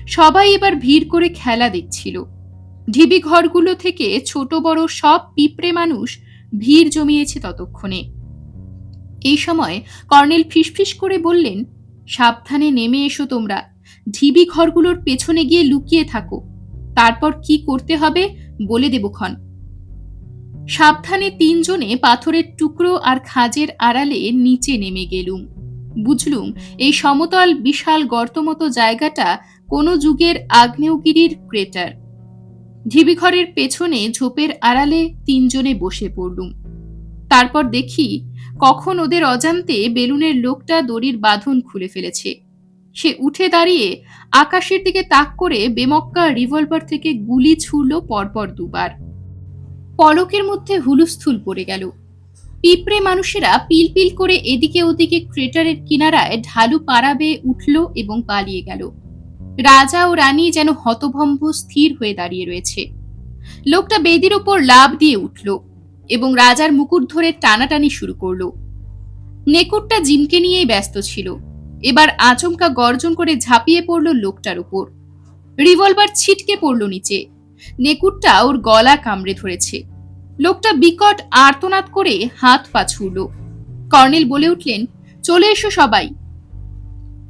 সবাই এবার ভিড় করে খেলা দেখছিল। ঢিবি ঘরগুলো থেকে ছোট বড় সব পিঁপড়ে মানুষ ভিড় জমিয়েছে ততক্ষণে। এই সময় কর্নেল ফিসফিস করে বললেন, সাবধানে নেমে এসো তোমরা, ঢিবি ঘরগুলোর পেছনে গিয়ে লুকিয়ে থাকো, তারপর কি করতে হবে বলে দেবক্ষণ। সাবধানে তিনজনে পাথরের টুকরো আর খাজের আড়ালে নিচে নেমে গেলুম। বুঝলুম এই সমতল বিশাল গর্তমতো জায়গাটা কোনো যুগের আগ্নেয়গিরির ক্রেটার। ঢিবিঘরের পেছনে ঝোপের আড়ালে তিনজনে বসে পড়লুম। তারপর দেখি কখন ওদের অজান্তে বেলুনের লোকটা দড়ির বাঁধন খুলে ফেলেছে। সে উঠে দাঁড়িয়ে আকাশের দিকে তাক করে বেমক্কা রিভলভার থেকে গুলি ছুড়ল পরপর দুবার। পলকের মধ্যে হুলুস্থুল পড়ে গেল। পিঁপড়ে মানুষেরা পিলপিল করে এদিকে ওদিকে ক্রেটারের কিনারায় ঢালু পাড়া বেয়ে উঠল এবং পালিয়ে গেল। রাজা ও রানী যেন হতভম্ব স্থির হয়ে দাঁড়িয়ে রয়েছে। লোকটা বেদির ওপর লাফ দিয়ে উঠল এবং রাজার মুকুট ধরে টানাটানি শুরু করল। নেকুরটা জিমকে নিয়েই ব্যস্ত ছিল। এবার আচমকা গর্জন করে ঝাঁপিয়ে পড়ল লোকটার উপর। রিভলভার ছিটকে পড়ল নিচে। নেকুরটা ওর গলা কামড়ে ধরেছে। লোকটা বিকট আর্তনাদ করে হাত পা ছুড়ল। কর্নেল বলে উঠলেন, চলে এসো সবাই।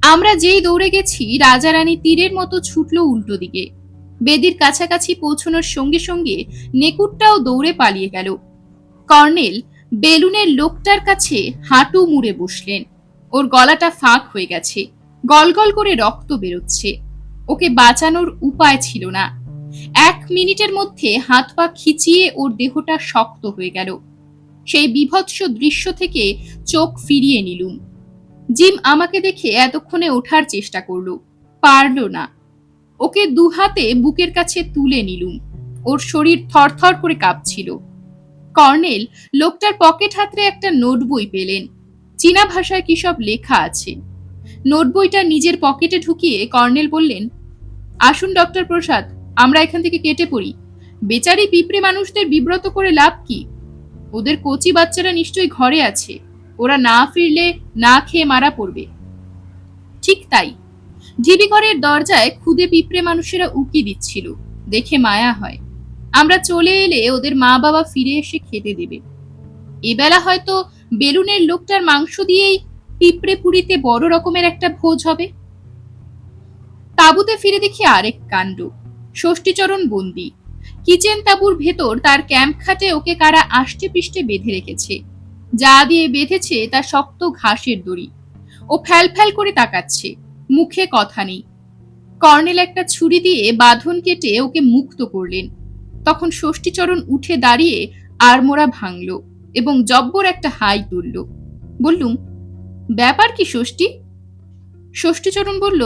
আমরা যেই দৌড়ে গেছি, রাজা রানী তীরের মতো ছুটল উল্টো দিকে। বেদির কাছাকাছি পৌঁছানোর সঙ্গে সঙ্গে নেকুরটাও দৌড়ে পালিয়ে গেল। কর্নেল বেলুনের লোকটার কাছে হাঁটু মুড়ে বসলেন। ওর গলাটা ফাঁক হয়ে গেছে, গলগল করে রক্ত বেরোচ্ছে। ওকে বাঁচানোর উপায় ছিল না। 1 মিনিটের মধ্যে হাত পা খিচিয়ে ওর দেহটা শক্ত হয়ে গেল। সেই বিভৎস দৃশ্য থেকে চোখ ফিরিয়ে নিলুম। জিম আমাকে দেখে এতক্ষণে ওঠার চেষ্টা করলো, পারল না। ওকে দুহাতে বুকের কাছে তুলে নিলুম। ওর শরীর থরথর করে কাঁপছিল। কর্নেল লোকটার পকেট হাতড়ে একটা নোট বই পেলেন। চীনা ভাষায় কি সব লেখা আছে। নোট বইটা নিজের পকেটে ঢুকিয়ে কর্নেল বললেন, আসুন ডক্টর প্রসাদ, আমরা এখান থেকে কেটে পড়ি। বেচারি পিঁপড়ে মানুষদের বিব্রত করে লাভ কি? ওদের কচি বাচ্চারা নিশ্চয়ই ঘরে আছে, ওরা না ফিরলে না খেয়ে মারা পড়বে। ঠিক তাই। ঢিবি ঘরের দরজায় খুদে পিঁপড়ে মানুষেরা উকি দিচ্ছিল, দেখে মায়া হয়। আমরা চলে এলে ওদের মা বাবা ফিরে এসে খেতে দেবে। এবেলা হয়তো বেলুনের লোকটার মাংস দিয়েই পিঁপড়ে পুরিতে বড় রকমের একটা ভোজ হবে। তাঁবুতে ফিরে দেখি আরেক কাণ্ড। ষষ্ঠীচরণ বন্দী। কিচেন তাঁবুর ভেতর তার ক্যাম্প খাটে ওকে কারা আষ্টে পিষ্টে বেঁধে রেখেছে। যা দিয়ে বেঁধেছে তা শক্ত ঘাসের দড়ি। ও ফ্যাল ফ্যাল করে তাকাচ্ছে, মুখে কথা নেই। কর্নেল একটা ছুরি দিয়ে বাঁধন কেটে ওকে মুক্ত করলেন। তখন ষষ্ঠীচরণ উঠে দাঁড়িয়ে আড়মোড়া ভাঙল এবং জব্বর একটা হাই তুলল। বললুম, ব্যাপার কি ষষ্ঠী? ষষ্ঠীচরণ বলল,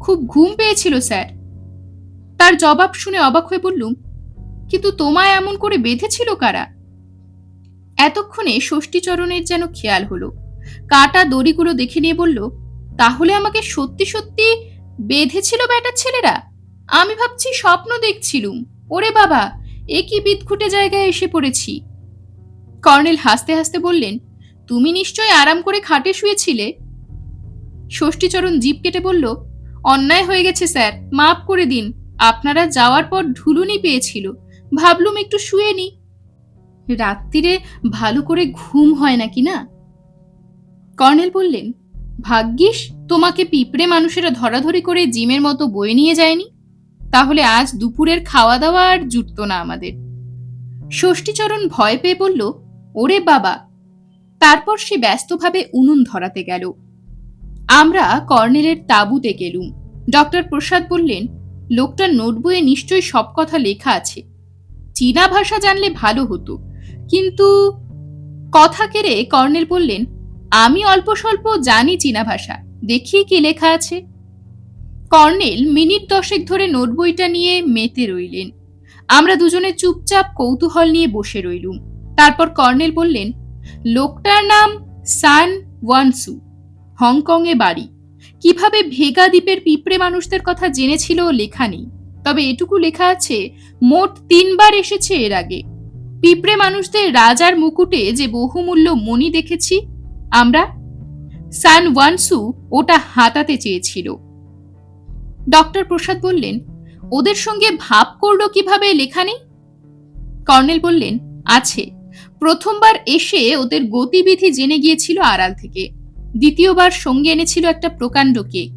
খুব ঘুম পেয়েছিল স্যার। তার জবাব শুনে অবাক হয়ে বললুম, কিন্তু তোমায় এমন করে বেঁধেছিল কারা? এতক্ষণে ষষ্ঠীচরণের যেন খেয়াল হলো। কাটা দড়িগুলো দেখে নিয়ে বলল, তাহলে আমাকে সত্যি সত্যি বেঁধেছিল ব্যাটার ছেলেরা? আমি ভাবছি স্বপ্ন দেখছিলুম। ওরে বাবা, এ কি বিদঘুটে জায়গায় এসে পড়েছি। কর্নেল হাসতে হাসতে বললেন, তুমি নিশ্চয় আরাম করে খাটে শুয়েছিলে। ষষ্ঠীচরণ জিভ কেটে বলল, অন্যায় হয়ে গেছে স্যার, মাফ করে দিন। আপনারা যাওয়ার পর ঢুলুনি পেয়েছিল, ভাবলুম একটু শুয়ে নি। রাত্রিরে ভালো করে ঘুম হয় নাকি না? কর্নেল বললেন, ভাগ্যিস তোমাকে পিঁপড়ে মানুষেরা ধরাধরি করে জিমের মতো বয়ে নিয়ে যায়নি, তাহলে আজ দুপুরের খাওয়া দাওয়া আর জুটত না আমাদের। ষষ্ঠীচরণ ভয় পেয়ে বলল, ওরে বাবা। তারপর সে ব্যস্তভাবে উনুন ধরাতে গেল। আমরা কর্নেলের তাঁবুতে গেলুম। ডক্টর প্রসাদ বললেন, লোকটার নোটবইয়ে নিশ্চয়ই সব কথা লেখা আছে। চীনা ভাষা জানলে ভালো হতো, কিন্তু কথা কেড়ে কর্নেল বললেন, আমি অল্প স্বল্প জানি চীনা ভাষা, দেখি কি লেখা আছে। কর্নেল মিনিট 10 ধরে নোটবইটা নিয়ে মেতে রইলেন। আমরা দুজনে চুপচাপ কৌতূহল নিয়ে বসে রইলুম। তারপর কর্নেল বললেন, লোকটার নাম সান ওয়ানসু, হংকং এ বাড়ি। কিভাবে ভেগা দ্বীপের পিঁপড়ে মানুষদের কথা জেনেছিল লেখা নেই, তবে এটুকু লেখা আছে মোট 3 বার এসেছে এর আগে। পিঁপড়ে মানুষদের রাজার মুকুটে যে বহুমূল্য মণি দেখেছি আমরা, সান ওয়ানসু ওটা হাতাতে চেয়েছিল। ডক্টর প্রসাদ বললেন, ওদের সঙ্গে ভাব করলো কিভাবে লেখা নেই? কর্নেল বললেন, আছে। প্রথমবার এসে ওদের গতিবিধি জেনে গিয়েছিল আড়াল থেকে। দ্বিতীয়বার সঙ্গে এনেছিল একটা প্রকাণ্ড কেক।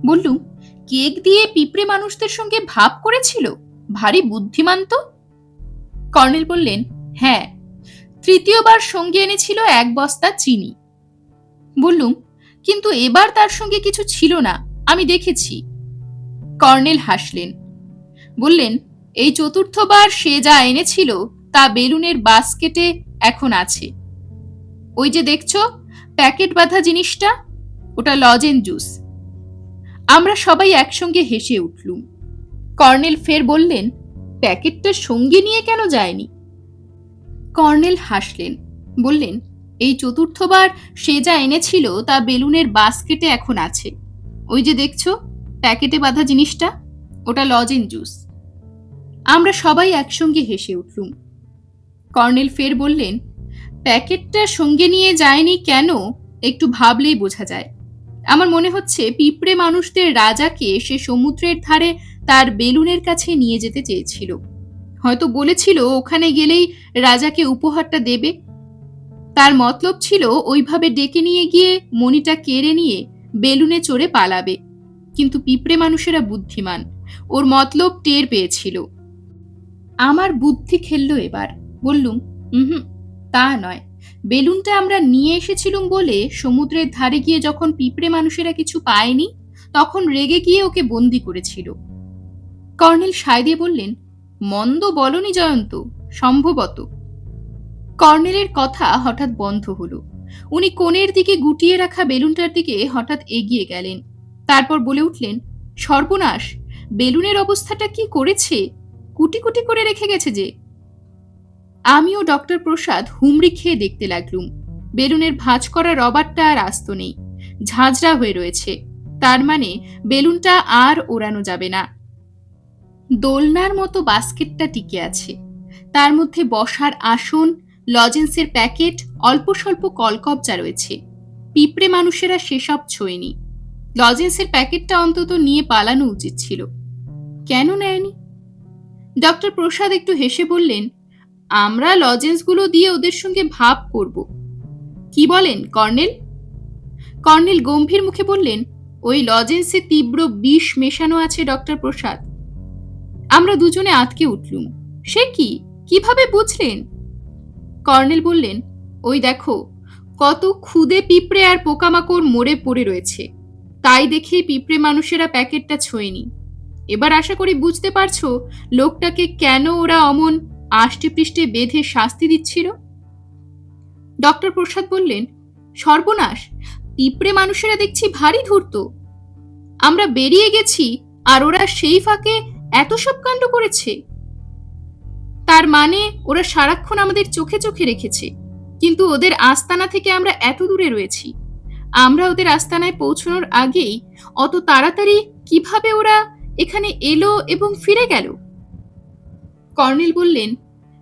বললুম, কেক দিয়ে পিঁপড়ে মানুষদের সঙ্গে ভাব করেছিল? ভারী বুদ্ধিমান তো। কর্নেল বললেন, হ্যাঁ। তৃতীয়বার সঙ্গে এনেছিল 1 বস্তা চিনি। বললুম, কিন্তু এবার তার সঙ্গে কিছু ছিল না, আমি দেখেছি। কর্নেল হাসলেন, বললেন, এই চতুর্থবার সে যা এনেছিল তা বেলুনের বাস্কেটে এখন আছে। ওই যে দেখছো প্যাকেট বাঁধা জিনিসটা, ওটা লজেন জুস। আমরা সবাই একসঙ্গে হেসে উঠলুম। কর্নেল ফের বললেন, প্যাকেটটা সঙ্গে নিয়ে কেন যায়নি? কর্নেল হাসলেন, বললেন, এই চতুর্থবার সে যা এনেছিল তা বেলুনের বাস্কেটে এখন আছে। ওই যে দেখছো প্যাকেটে বাঁধা জিনিসটা, ওটা লজেন জুস। আমরা সবাই একসঙ্গে হেসে উঠলুম। কর্নেল ফের বললেন, প্যাকেটটা সঙ্গে নিয়ে যায়নি কেন একটু ভাবলেই বোঝা যায়। আমার মনে হচ্ছে পিঁপড়ে মানুষদের রাজাকে সে সমুদ্রের ধারে তার বেলুনের কাছে নিয়ে যেতে চেয়েছিল। হয়তো বলেছিল ওখানে গেলেই রাজাকে উপহারটা দেবে। তার মতলব ছিল ওইভাবে ডেকে নিয়ে গিয়ে মণিটা কেড়ে নিয়ে বেলুনে চড়ে পালাবে। কিন্তু পিঁপড়ে মানুষেরা বুদ্ধিমান, ওর মতলব টের পেয়েছিল। আমার বুদ্ধি খেললো এবার। বললুম, তা নয়। বেলুনটা আমরা নিয়ে এসেছিলুম বলে সমুদ্রের ধারে গিয়ে যখন পিঁপড়ে মানুষেরা কিছু পায়নি, তখন রেগে গিয়ে ওকে বন্দি করেছিল। কর্নেল সায় দিয়ে বললেন, মন্দ বলনি জয়ন্ত, সম্ভবত। কর্নেলের কথা হঠাৎ বন্ধ হলো। উনি কোণের দিকে গুটিয়ে রাখা বেলুনটার দিকে হঠাৎ এগিয়ে গেলেন। তারপর বলে উঠলেন, সর্বনাশ, বেলুনের অবস্থাটা কি করেছে, কুটি কুটি করে রেখে গেছে যে। আমিও ডক্টর প্রসাদ হুমড়ি খেয়ে দেখতে লাগলুম। বেলুনের ভাঁজ করা রবারটা আর আস্ত নেই, ঝাঁঝরা হয়ে রয়েছে। তার মানে বেলুনটা আর ওড়ানো যাবে না। দোলনার মতো বাস্কেটটা টিকে আছে, তার মধ্যে বসার আসন, লজেন্সের প্যাকেট, অল্প স্বল্প কলকবজা রয়েছে। পিঁপড়ে মানুষেরা সেসব ছোঁয়নি। লজেন্সের প্যাকেটটা অন্তত নিয়ে পালানো উচিত ছিল। কেন নেয়নি? ডক্টর প্রসাদ একটু হেসে বললেন, আমরা লজেন্সগুলো দিয়ে ওদের সঙ্গে ভাব করব। কি বলেন কর্নেল? কর্নেল গম্ভীর মুখে বললেন, ওই লজেন্সে তীব্র বিষ মেশানো আছে ডক্টর প্রসাদ। আমরা দুজনে আঁতকে উঠলুম। সে কি, কিভাবে বুঝলেন? কর্নেল বললেন, ওই দেখো, কত ক্ষুদে পিঁপড়ে আর পোকামাকড় মরে পড়ে রয়েছে। তাই দেখে পিঁপড়ে মানুষেরা প্যাকেটটা ছোঁয়নি। এবার আশা করি বুঝতে পারছো লোকটাকে কেন ওরা অমন আষ্টে পৃষ্ঠে বেঁধে শাস্তি দিচ্ছিল। ডক্টর প্রসাদ বললেন, সর্বনাশ, পিঁপড়ে মানুষেরা দেখছি ভারী ধূর্ত। আমরা বেরিয়ে গেছি আর ওরা সেই ফাঁকে এত সব কাণ্ড করেছে। তার মানে ওরা সারাক্ষণ আমাদের চোখে চোখে রেখেছে, কিন্তু ওদের আস্তানা থেকে আমরা এত দূরে রয়েছি। আমরা ওদের আস্তানায় পৌঁছানোর আগেই অত তাড়াতাড়ি কিভাবে ওরা এখানে এলো এবং ফিরে গেল? কর্নেল বললেন,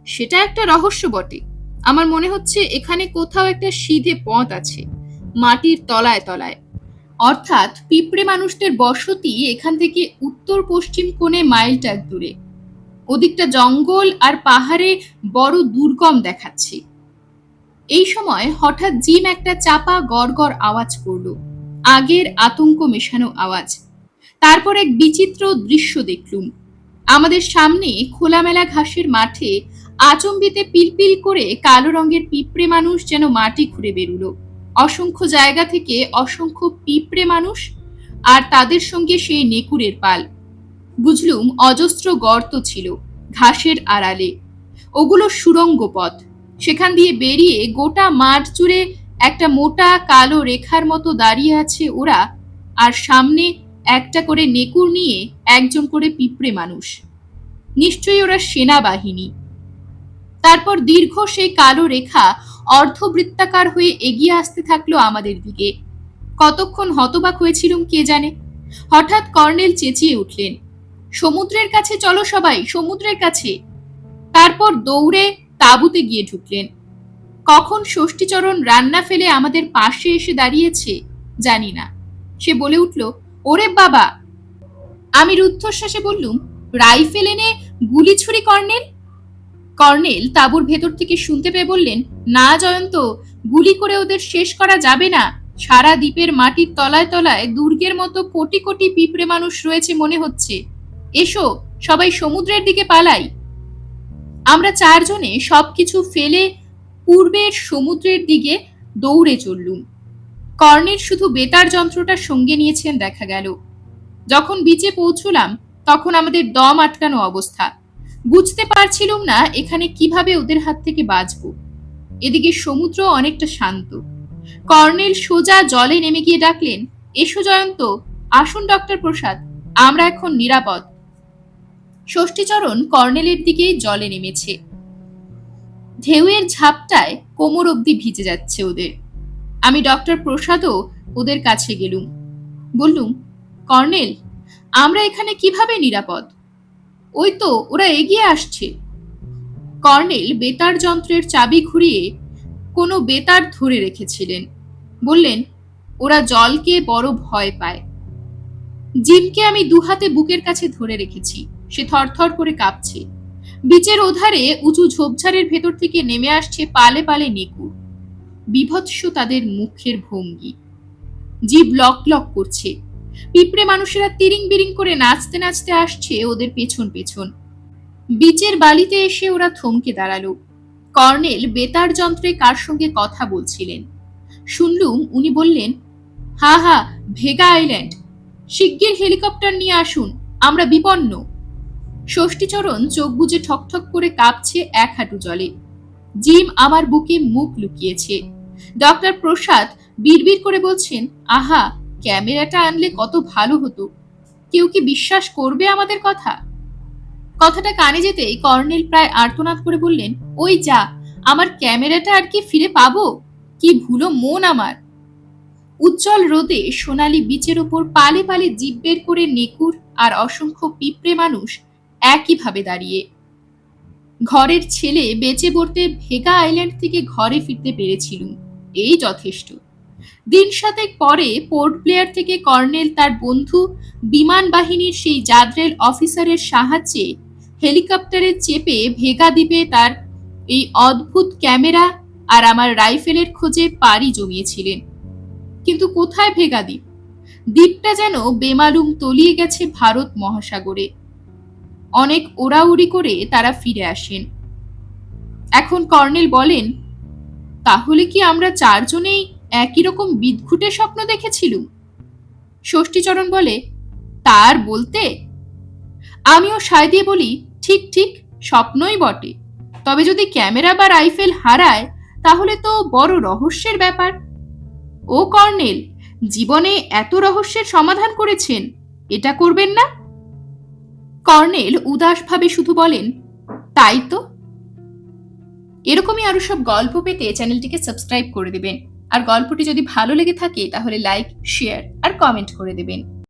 সেটা একটা রহস্য বটে। আমার মনে হচ্ছে এখানে কোথাও একটা সিধে পথ আছে, মাটির তলায় তলায়। অর্থাৎ পিঁপড়ে মানুষদের বসতি এখান থেকে উত্তর পশ্চিম কোণে মাইলটাক দূরে। ওদিকটা জঙ্গল আর পাহাড়ে বড় দুর্গম দেখাচ্ছে। এই সময় হঠাৎ জিম একটা চাপা গড়গড় আওয়াজ করল, আগের আতঙ্ক মেশানো আওয়াজ। তারপর এক বিচিত্র দৃশ্য দেখলুম। আমাদের সামনে খোলামেলা ঘাসের মাঠে আচম্বিতে পিলপিল করে কালো রঙের পিঁপড়ে মানুষ যেন মাটি খুঁড়ে বেরুলো। অসংখ্য জায়গা থেকে অসংখ্য পিঁপড়ে মানুষ, আর তাদের সঙ্গে সেই নেকুরের পাল। বুঝলুম অজস্র গর্ত ছিল ঘাসের আড়ালে, ওগুলো সুড়ঙ্গ পথ। সেখান দিয়ে বেরিয়ে গোটা মাঠ জুড়ে একটা মোটা কালো রেখার মতো দাঁড়িয়ে আছে ওরা, আর সামনে একটা করে নেকুর নিয়ে একজন করে পিঁপড়ে মানুষ। নিশ্চয়ই ওরা সেনাবাহিনী। তারপর দীর্ঘ সেই কালো রেখা অর্ধবৃত্তাকার হয়ে এগিয়ে আসতে থাকলো আমাদের দিকে। কতক্ষণ হতবাক হয়েছিলুম কে জানে। হঠাৎ কর্নেল চেঁচিয়ে উঠলেন, সমুদ্রের কাছে চলো সবাই, সমুদ্রের কাছে। তারপর দৌড়ে তাঁবুতে গিয়ে ঢুকলেন। কখন ষষ্ঠীচরণ রান্না ফেলে আমাদের পাশে এসে দাঁড়িয়েছে জানি না। সে বলে উঠল, ওরে বাবা! আমি রুদ্ধশ্বাসে বললুম, রাইফেল এনে গুলি ছুরি কর্নেল। কর্নেল তাঁবুর ভেতর থেকে শুনতে পেয়ে বললেন, না জয়ন্ত, গুলি করে ওদের শেষ করা যাবে না। সারা দ্বীপের মাটির তলায় তলায় দুর্গের মতো কোটি কোটি পিঁপড়ে মানুষ রয়েছে মনে হচ্ছে। এসো সবাই সমুদ্রের দিকে পালাই। আমরা চারজনে সবকিছু ফেলে পূর্বের সমুদ্রের দিকে দৌড়ে চললুম। কর্নেল শুধু বেতার যন্ত্রটা সঙ্গে নিয়েছেন দেখা গেল। যখন বিচে পৌঁছলাম তখন আমাদের দম আটকানো অবস্থা। বুঝতে পারছিলুম না এখানে কিভাবে ওদের হাত থেকে বাঁচব। এদিকে সমুদ্র অনেকটা শান্ত। কর্নেল সোজা জলে নেমে গিয়ে ডাকলেন, এসো জয়ন্ত, আসুন ডক্টর প্রসাদ, আমরা এখন নিরাপদ। ষষ্ঠীচরণ কর্নেলের দিকেই জলে নেমেছে। ঢেউয়ের ঝাপটায় কোমর অবধি ভিজে যাচ্ছে ওদের। আমি ডক্টর প্রসাদও ওদের কাছে গেলুম। বললুম, কর্নেল, আমরা এখানে কিভাবে নিরাপদ? ওই তো ওরা এগিয়ে আসছে। কর্নেল বেতার যন্ত্রের চাবি ঘুরিয়ে কোনো বেতার ধরে রেখেছিলেন। বললেন, ওরা জলকে বড় ভয় পায়। জিমকে আমি দুহাতে বুকের কাছে ধরে রেখেছি, সে থরথর করে কাঁপছে। বিচের ওধারে উঁচু ঝোপঝাড়ের ভেতর থেকে নেমে আসছে পালে পালে নেকুর। বিভৎস তাদের মুখের ভঙ্গি, জিভ লক লক করছে। পিঁপড়ে মানুষেরা তিরিং বিরিং করে নাচতে নাচতে আসছে ওদের পেছন পেছন। বিচের বালিতে এসে ওরা থমকে দাঁড়ালো। কর্নেল বেতার যন্ত্রে কার সঙ্গে কথা বলছিলেন। শুনলুম উনি বললেন, হা হা, ভেগা আইল্যান্ড, শিগগির হেলিকপ্টার নিয়ে আসুন, আমরা বিপন্ন। ষষ্ঠীচরণ চোখ বুজে ঠকঠক করে কাঁপছে এক হাঁটু জলে। জিম আমার বুকে মুখ লুকিয়েছে। ডক্টর প্রসাদ বিড়বিড় করে বলছেন, আহা, ক্যামেরাটা আনলে কত ভালো হতো। কেউ কি বিশ্বাস করবে আমাদের কথা? কথাটা কানে যেতেই কর্নেল প্রায় আর্তনাদ করে বললেন, ওই যা, আমার ক্যামেরাটা আর কি ফিরে পাবো? কি ভুলো মন আমার। উজ্জ্বল রোদে সোনালী বিচের ওপর পালে পালে জিভ বের করে নেকুর আর অসংখ্য পিঁপড়ে মানুষ একইভাবে দাঁড়িয়ে। ঘরের ছেলে বেঁচে পড়তে ভেগা আইল্যান্ড থেকে ঘরে ফিরতে পেরেছিলুম, এই যথেষ্ট। দিন সাতেক পরে পোর্ট ব্লেয়ার থেকে কর্নেল তার বন্ধু বিমান বাহিনীর সেই জাদরেল অফিসারের সাহায্যে হেলিকপ্টারে চেপে ভেগা দ্বীপে তার এই অদ্ভুত ক্যামেরা আর আমার রাইফেলের খোঁজে পাড়ি জমিয়েছিলেন। কিন্তু কোথায় ভেগা দ্বীপ? দ্বীপটা যেন বেমালুম তলিয়ে গেছে ভারত মহাসাগরে। অনেক ওড়াউড়ি করে তারা ফিরে আসেন। এখন কর্নেল বলেন, তাহলে কি আমরা চারজনেই একই রকম বিদঘুটে স্বপ্ন দেখেছিলুম? ষষ্ঠীচরণ বলে, তার বলতে? আমিও সায় দিয়ে বলি, ঠিক ঠিক, স্বপ্নই বটে। তবে যদি ক্যামেরা বা রাইফেল হারায় তাহলে তো বড় রহস্যের ব্যাপার। ও কর্নেল, জীবনে এত রহস্যের সমাধান করেছেন, এটা করবেন না? কর্নেল উদাসভাবে শুধু বলেন, তাই তো। এরকমই আরো সব গল্প পেতে চ্যানেলটিকে সাবস্ক্রাইব করে দেবেন। আর গল্পটি যদি ভালো লেগে থাকে তাহলে লাইক, শেয়ার আর কমেন্ট করে দেবেন।